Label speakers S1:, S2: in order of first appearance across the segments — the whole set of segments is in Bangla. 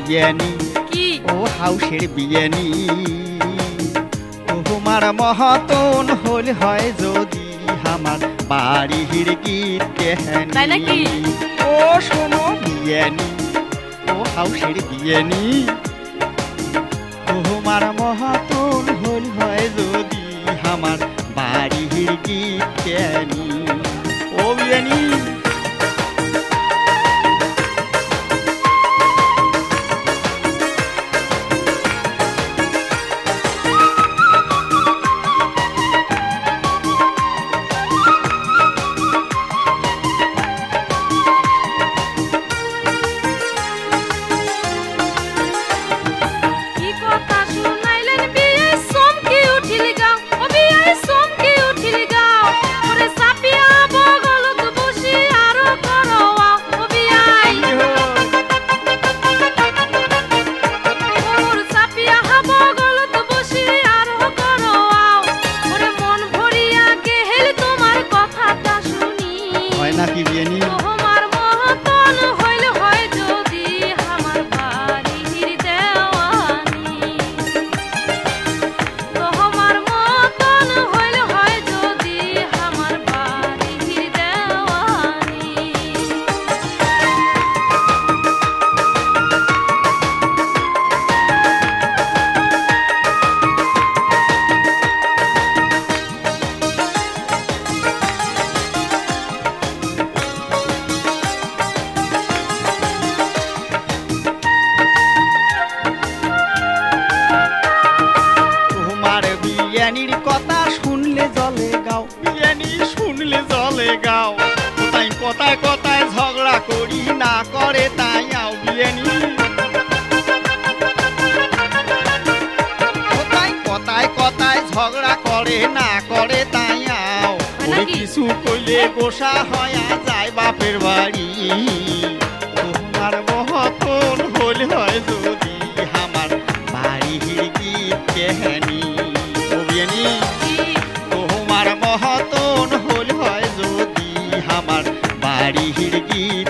S1: বিয়ানি ও হাউসের বিয়ানি তোমার মহতন হল হয় যদি আমার বাড়ির গীত নাকি ও শোনো বিয়ানি ও হাউসের বিয়ানি তোমার মহতন হল হয় যদি আমার বাড়ির গীত ও বিয়ানি নাকি বিয়ানি
S2: তোমার মহতন হইল হয় যদি আমার বাড়ির দেওয়ানি তোমার মহতন হইল হয় যদি আমার বাড়ির দেওয়ানি
S1: বিয়ানির কথা শুনলে জলে গাও বিয়ানি শুনলে জলে গাও কোথায় কথায় কথায় ঝগড়া করি না করে তাই আও বিয়ানি কোথায় কথায় কথায় ঝগড়া করে না করে তাই আও কিছু কইলে গোসা হয়া যায় বাপের বাড়ি তোমার মহতন হল হয় যদি আমার বাড়ির গীত কেহানি তোমার মহতন হল হয় যদি আমার বাড়ির গীত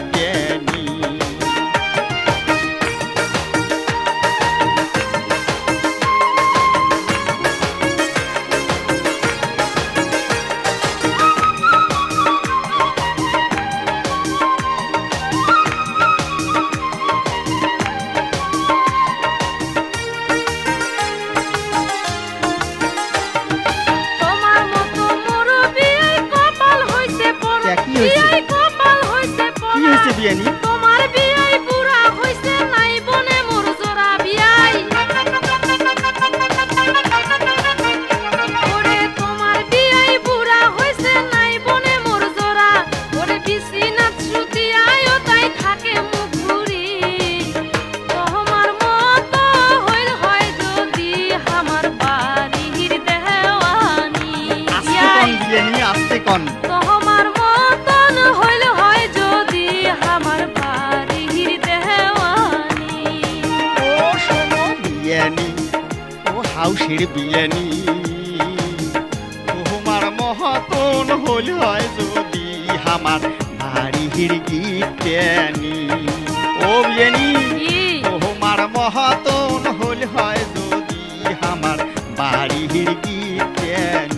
S1: জ্ঞানী
S2: তোমার বিয়াই পুরা হইছে নাই বনে মোর জোড়া বিয়াই ওরে তোমার বিয়াই পুরা হইছে নাই বনে মোর জোড়া ওরে বিছিনাত সুতি আয়ো তাই থাকে মুখ ঘুরি তোমার মত হইল হয় যদি আমার বাড়ির দেওয়ানি
S1: আসতে কোন
S2: তোমার মতন হইল হয় যদি আমার বাড়ির দেওয়ানি
S1: ও শোনো বিয়ানি ও হাউসের বিয়ানি তোমার মহতন হল হয় যদি আমার বাড়ির গীত জ্ঞানী ও বিয়ানি তোমার মহতন হল হয় যদি আমার বাড়ির গীত জ্ঞানী